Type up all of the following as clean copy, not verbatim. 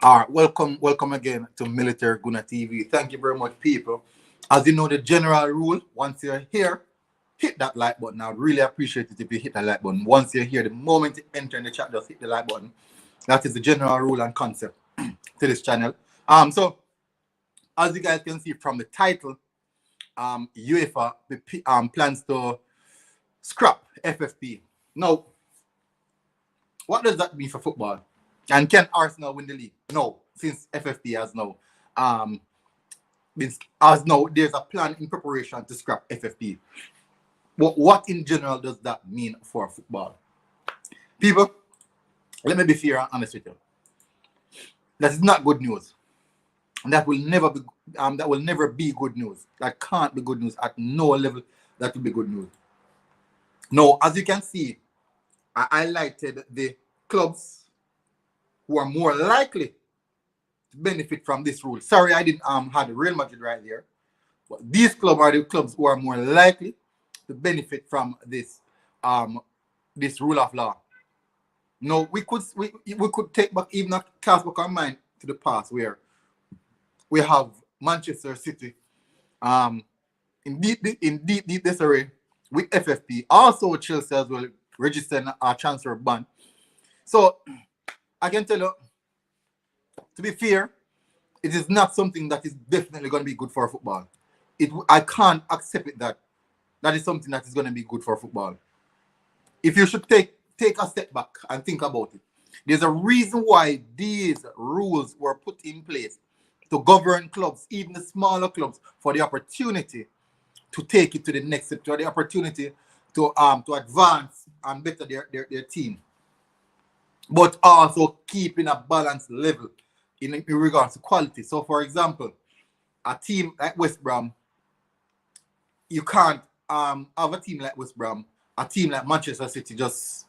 All right, welcome again to Military Guna TV. Thank you very much, people. As you know, the general rule: once you're here, hit that like button. I'd really appreciate it if you hit that like button. Once you're here, the moment you enter in the chat, just hit the like button. That is the general rule and concept to this channel. So as you guys can see from the title, UEFA plans to scrap FFP. Now, what does that mean for football? And can Arsenal win the league? No, since FFP has now there's a plan in preparation to scrap FFP. What in general does that mean for football? People, let me be fair and honest with you. That is not good news. And that will never be good news. That can't be good news at no level. That will be good news. Now, as you can see, I highlighted the clubs who are more likely to benefit from this rule. Sorry, I didn't have the Real Madrid right there. But these clubs are the clubs who are more likely to benefit from this rule of law. Now, we could take back, even a cast back our mind to the past where we have Manchester City in deep disarray with FFP. Also Chelsea as well registering a transfer ban. So I can tell you, to be fair, it is not something that is definitely going to be good for football. I can't accept it that is something that is going to be good for football. If you should take a step back and think about it, there's a reason why these rules were put in place to govern clubs, even the smaller clubs, for the opportunity to take it to the next step, for the opportunity to advance and better their team, but also keeping a balanced level in regards to quality. So, for example, a team like West Brom, you can't have a team like West Brom, a team like Manchester City just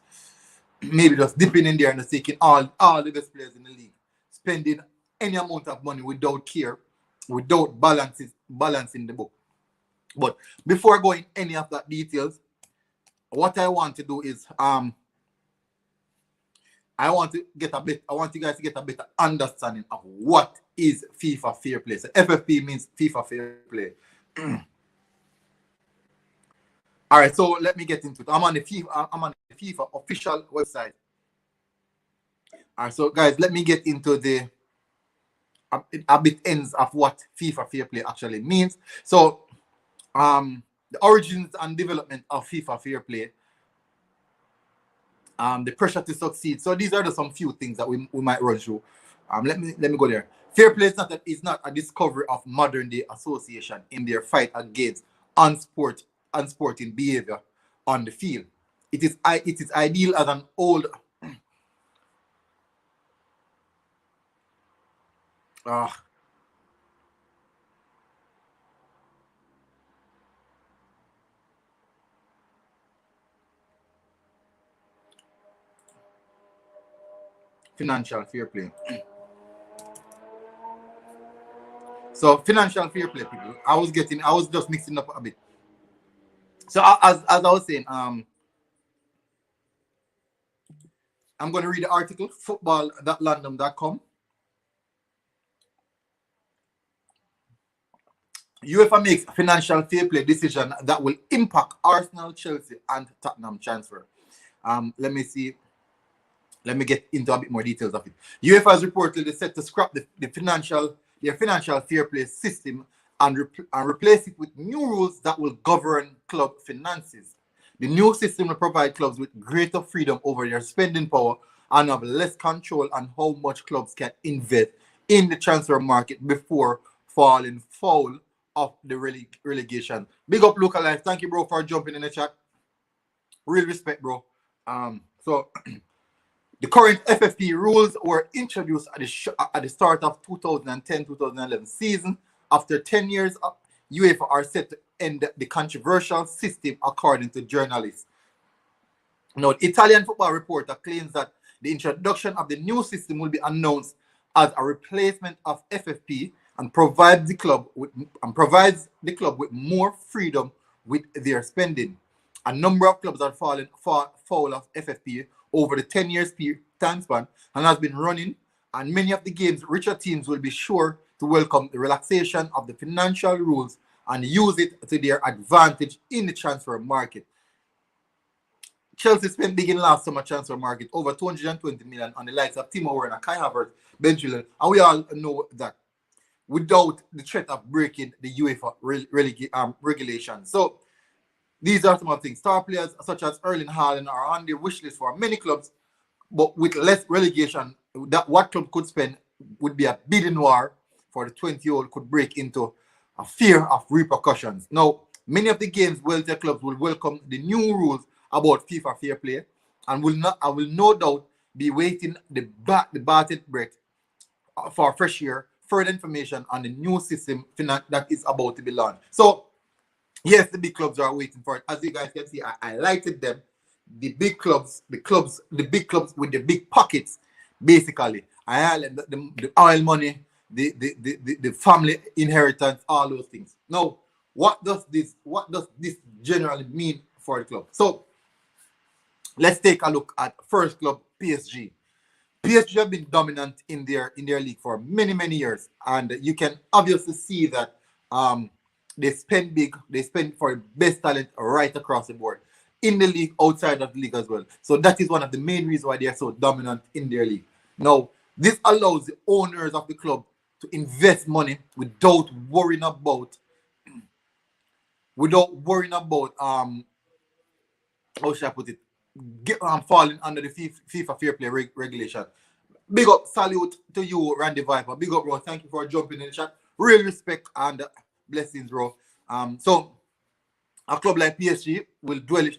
dipping in there and just taking all the best players in the league, spending any amount of money without care, without balancing the book. But before going any of that details, what I want to do is I want you guys to get a better understanding of what is FIFA Fair Play. So FFP means FIFA Fair Play. All right, so let me get into it. I'm on the FIFA official website. All right, so guys, let me get into the a bit ends of what FIFA Fair Play actually means. So the origins and development of FIFA Fair Play, the pressure to succeed. So these are just some few things that we might run through. Let me go there. Fair play is not a discovery of modern day association in their fight against unsporting behavior on the field. It is ideal as an old financial fair play. So financial fair play, people. I was just mixing up a bit. So as I was saying, I'm going to read the article, football.london.com. UEFA makes financial fair play decision that will impact Arsenal, Chelsea, and Tottenham transfer. Let me see. Let me get into a bit more details of it. UEFA has reportedly set to scrap their financial fair play system and replace it with new rules that will govern club finances. The new system will provide clubs with greater freedom over their spending power and have less control on how much clubs can invest in the transfer market before falling foul of the relegation. Big up Local Life. Thank you, bro, for jumping in the chat. Real respect, bro. So the current FFP rules were introduced at the start of 2010-2011 season. After 10 years, UEFA are set to end the controversial system, according to journalists. Now, the Italian Football Reporter claims that the introduction of the new system will be announced as a replacement of FFP and provides the club with more freedom with their spending. A number of clubs have fallen foul of FFP over the 10 years time span and has been running and many of the games, richer teams will be sure to welcome the relaxation of the financial rules and use it to their advantage in the transfer market. Chelsea spent big in last summer transfer market, over 220 million on the likes of Timo Werner, Kai Havertz, Ben Chilwell, and we all know that without the threat of breaking the UEFA regulations. So these are some of the things. Star players such as Erling Haaland are on the wish list for many clubs, but with less relegation, that what club could spend would be a bidding war for the 20-year-old could break into a fear of repercussions. Now, many of the games wealthier clubs will welcome the new rules about FIFA fair play and will no doubt be waiting the bated breath for fresh year, further information on the new system that is about to be launched. So, yes, the big clubs are waiting for it. As you guys can see, I highlighted them. The big clubs with the big pockets, basically. I highlight the oil money, the family inheritance, all those things. Now, what does this generally mean for the club? So let's take a look at first club, PSG. PSG have been dominant in their league for many years, and you can obviously see that they spend big. They spend for best talent right across the board in the league, outside of the league as well. So that is one of the main reasons why they are so dominant in their league. Now, this allows the owners of the club to invest money without worrying about how should I put it, falling under the FIFA fair play regulation. Big up, salute to you, Randy Viper. Big up, bro. Thank you for jumping in the chat. Real respect and blessings, bro. So a club like PSG will dwell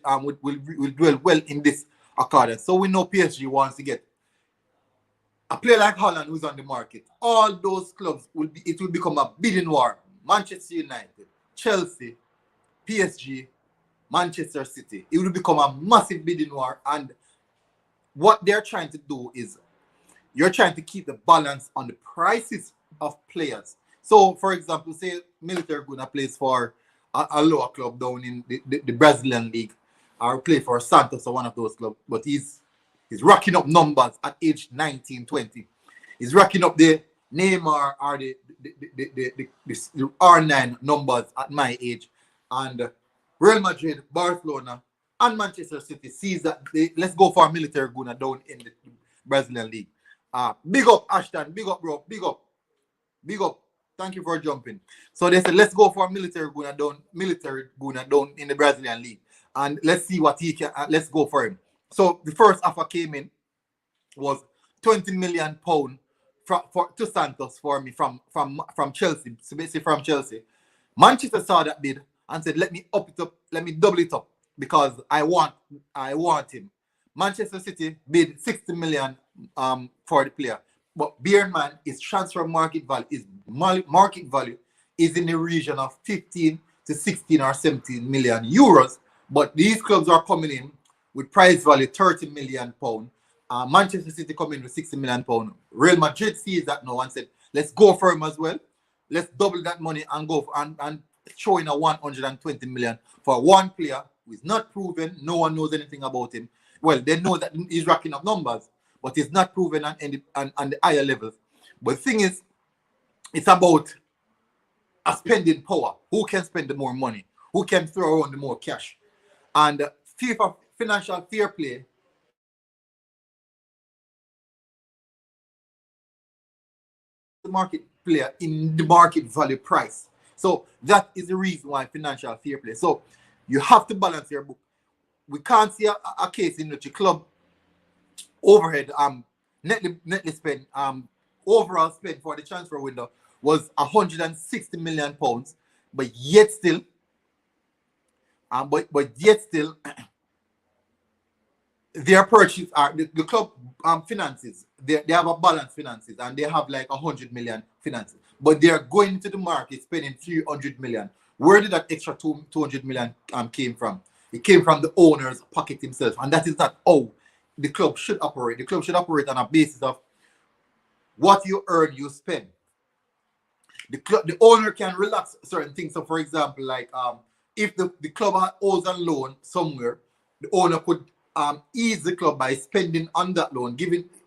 well in this accordance. So we know PSG wants to get a player like Haaland who's on the market. All those clubs will become a bidding war. Manchester United, Chelsea, PSG, Manchester City. It will become a massive bidding war, and what they're trying to do is you're trying to keep the balance on the prices of players. So, for example, say Military Guna plays for a lower club down in the Brazilian league, or play for Santos or one of those clubs, but he's racking up numbers at age 19, 20. He's racking up the Neymar or the R9 numbers at my age. And Real Madrid, Barcelona, and Manchester City sees that let's go for a Military Guna down in the Brazilian league. Big up, Ashton. Big up, bro. Big up. Big up. Thank you for jumping. So they said, let's go for a Military Guna down in the Brazilian league. And let's see what he can, let's go for him. So the first offer came in was £20 million to Santos for me from Chelsea. So basically from Chelsea. Manchester saw that bid and said, let me up it up, let me double it up because I want him. Manchester City bid 60 million for the player. But bear in mind, his transfer market value is in the region of 15 to 16 or 17 million euros. But these clubs are coming in with price value 30 million pound. Manchester City coming in with 60 million pound. Real Madrid sees that now and said, let's go for him as well. Let's double that money and go and throw in a 120 million for one player who is not proven. No one knows anything about him. Well, they know that he's racking up numbers, but it's not proven on the higher levels. But the thing is, it's about a spending power. Who can spend the more money? Who can throw around the more cash? And FIFA financial fair play the market player in the market value price. So that is the reason why financial fair play. So you have to balance your book. We can't see a case in which a club overhead netly spend overall spend for the transfer window was 160 million pounds, but yet still their purchase are the club finances, they have a balanced finances and they have like 100 million finances, but they are going to the market spending 300 million. Where did that extra 200 million came from? It came from the owner's pocket himself, and that is not how the club should operate. The club should operate on a basis of what you earn, you spend. The owner can relax certain things. So, for example, like if the club owes a loan somewhere, the owner could ease the club by spending on that loan,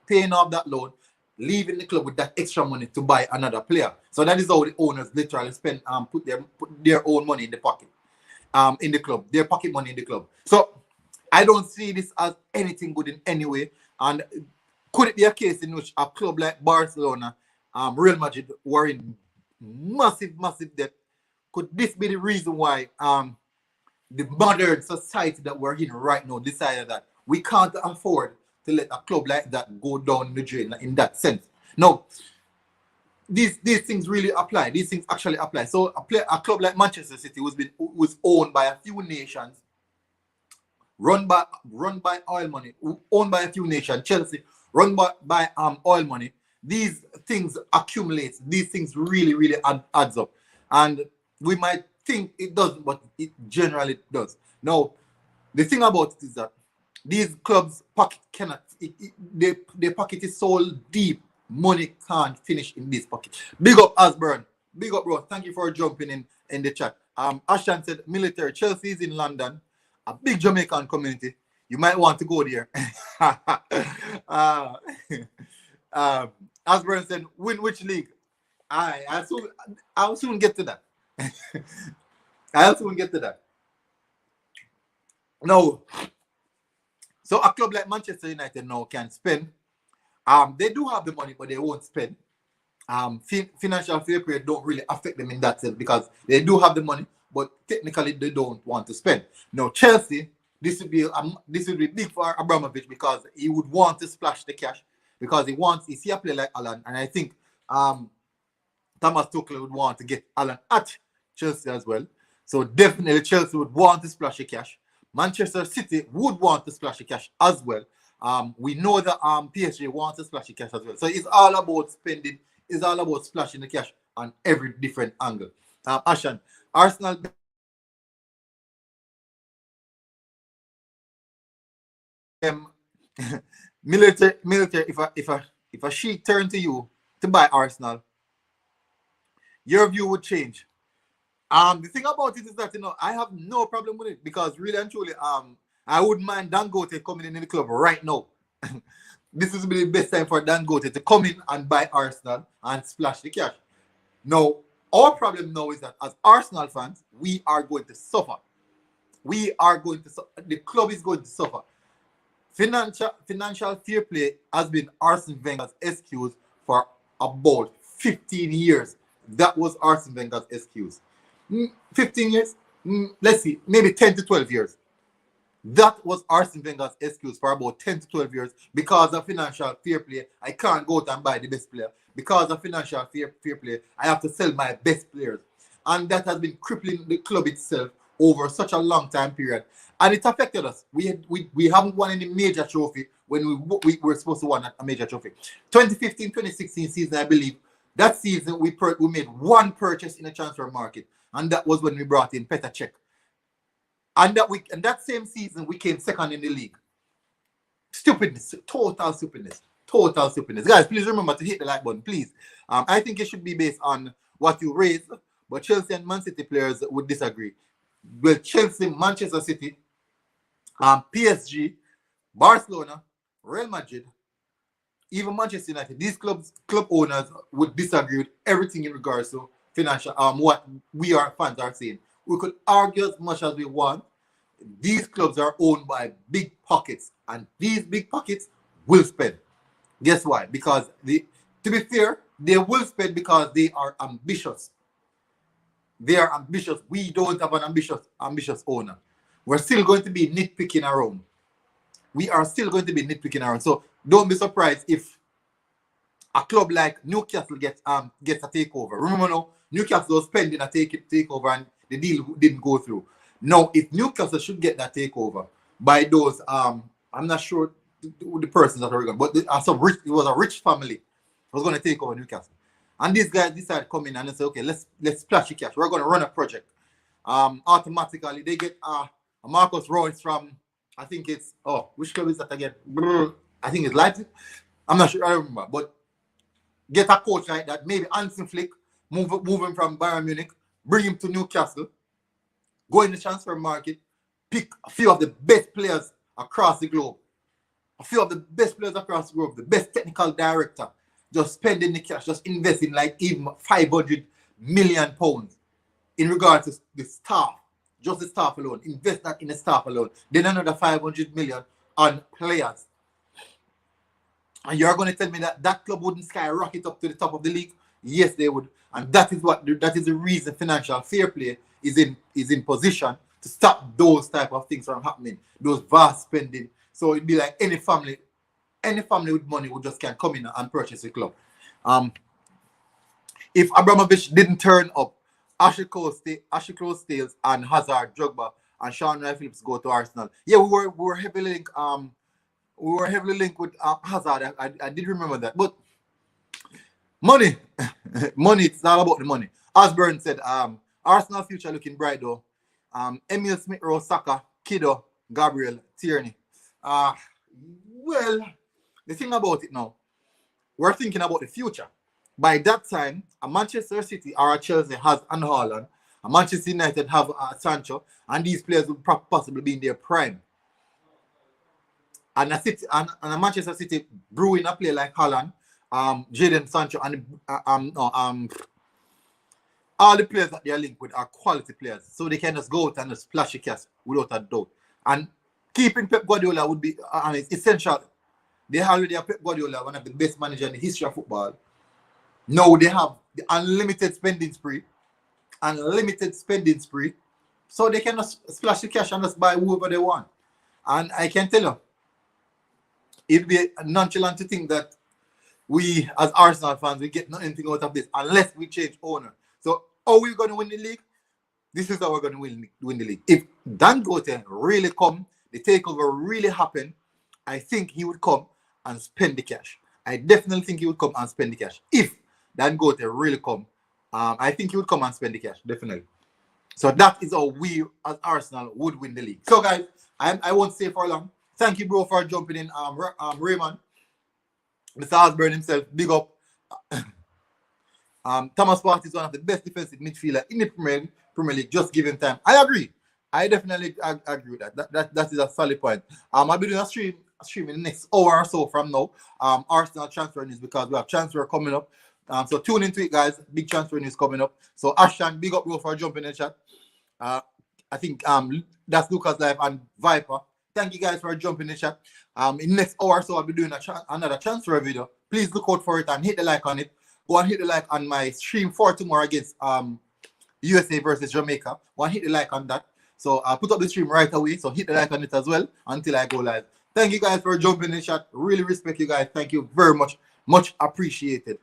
paying off that loan, leaving the club with that extra money to buy another player. So that is how the owners literally spend put their own money in the pocket, in the club, their pocket money in the club. So I don't see this as anything good in any way. And could it be a case in which a club like Barcelona, Real Madrid were in massive debt? Could this be the reason why the modern society that we're in right now decided that we can't afford to let a club like that go down the drain in that sense? No, these things really apply. These things actually apply. So a club like Manchester City was owned by a few nations, run by oil money, owned by a few nations. Chelsea, run by oil money. These things accumulate. These things really adds up. And we might think it doesn't, but it generally does. Now, the thing about it is that these clubs' pocket cannot, their pocket is so deep, money can't finish in this pocket. Big up, Asburn. Big up, bro. Thank you for jumping in the chat. Ashan said, military, Chelsea is in London, a big Jamaican community. You might want to go there. Asburn said, win which league? I'll soon get to that. I'll soon get to that. No. So a club like Manchester United now can spend. They do have the money, but they won't spend. Financial fair play don't really affect them in that sense because they do have the money, but technically they don't want to spend. Now Chelsea, this would be big for Abramovich because he would want to splash the cash because he see a player like Alan, and I think Thomas Tuchel would want to get Alan at Chelsea as well. So definitely Chelsea would want to splash the cash. Manchester City would want to splash the cash as well. We know that PSG wants to splash the cash as well. So it's all about spending. It's all about splashing the cash on every different angle. Ashan, Arsenal. Military. If a sheik turned to you to buy Arsenal, your view would change. The thing about it is that I have no problem with it because really and truly, I wouldn't mind Dangote coming in the club right now. This is the best time for Dangote to come in and buy Arsenal and splash the cash. Now, our problem now is that as Arsenal fans, we are going to suffer. The club is going to suffer. Financial fair play has been Arsene Wenger's excuse for about 15 years. That was Arsene Wenger's excuse. 15 years? Let's see, maybe 10 to 12 years. That was Arsene Wenger's excuse for about 10 to 12 years. Because of financial fair play, I can't go out and buy the best player. Because of financial fair play, I have to sell my best players. And that has been crippling the club itself over such a long time period. And it affected us. We haven't won any major trophy when we were supposed to win a major trophy. 2015-2016 season, I believe, that season we made one purchase in the transfer market. And that was when we brought in Petr Cech. And that same season, we came second in the league. Stupidness. Total stupidness. Guys, please remember to hit the like button, please. I think it should be based on what you raised, but Chelsea and Man City players would disagree. Well, Chelsea, Manchester City, PSG, Barcelona, Real Madrid, even Manchester United, these club owners would disagree with everything in regards to financial, what we fans are saying. We could argue as much as we want. These clubs are owned by big pockets, and these big pockets will spend. Guess why? Because to be fair, they will spend because they are ambitious. They are ambitious. We don't have an ambitious owner. We're still going to be nitpicking around. We are still going to be nitpicking around. So don't be surprised if a club like Newcastle gets a takeover. Remember now, Newcastle was spending a takeover and the deal didn't go through. Now, if Newcastle should get that takeover by those, I'm not sure the persons that are going, but it was a rich family was going to take over Newcastle. And these guys decided to come in and they say, okay, let's splash the cash. We're going to run a project. Automatically, they get Marcus Royce from, I think it's, which club is that again? I think it's Leipzig. I'm not sure, I don't remember. But get a coach like that, maybe Hansi Flick, move him from Bayern Munich, bring him to Newcastle, go in the transfer market, pick a few of the best players across the globe. The best technical director. just spending the cash, just investing like even 500 million pounds in regards to the staff, just the staff alone. Invest that in the staff alone. Then another 500 million on players. And you're going to tell me that that club wouldn't skyrocket up to the top of the league? Yes, they would. And that is the reason financial fair play is in position to stop those type of things from happening, those vast spending. So it'd be like any family with money would just can come in and purchase a club. If Abramovich didn't turn up, Ashley Cole Stales and Hazard, Drogba, and Sean Phillips go to Arsenal. Yeah, we were heavily linked with Hazard. I did remember that. But money, it's all about the money. Osborne said, Arsenal future looking bright though. Emil Smith-Rowe, Saka, Kiddo, Gabriel, Tierney. Well, the thing about it now, we're thinking about the future. By that time, a Manchester City or a Chelsea has an Haaland, a Manchester United have Sancho, and these players will possibly be in their prime. And a Manchester City brewing a player like Haaland, Jadon Sancho, and all the players that they are linked with are quality players. So they can just go out and just splash a cash without a doubt. And keeping Pep Guardiola would be essential. They already have Pep Guardiola, one of the best managers in the history of football. Now they have the unlimited spending spree. So they can just splash the cash and just buy whoever they want. And I can tell you, it'd be nonchalant to think that we, as Arsenal fans, we get nothing out of this unless we change owner. So, are we going to win the league? This is how we're going to win the league. If Dangote really come, the takeover really happen, I think he would come and spend the cash. I definitely think he would come and spend the cash. If Dangote really come, I think he would come and spend the cash, definitely. So that is how we, as Arsenal, would win the league. So, guys, I won't stay for long. Thank you, bro, for jumping in. Raymond, Mr. Osborne himself, big up. Thomas Partey is one of the best defensive midfielder in the Premier League. Just give him time. I agree. I definitely agree with that. That is a solid point. I'll be doing a stream in the next hour or so from now. Arsenal transfer news, because we have transfer coming up. So tune into it, guys. Big transfer news coming up. So Ashton, big up, bro, for jumping in the chat. I think that's Lucas Live and Viper. Thank you guys for jumping in the chat. In the next hour or so, I'll be doing another transfer video. Please look out for it and hit the like on it. Go and hit the like on my stream for tomorrow against USA versus Jamaica. Go and hit the like on that. So I'll put up the stream right away. So hit the like on it as well until I go live. Thank you guys for jumping in the chat. Really respect you guys. Thank you very much. Much appreciated.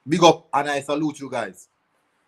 Big up and I salute you guys.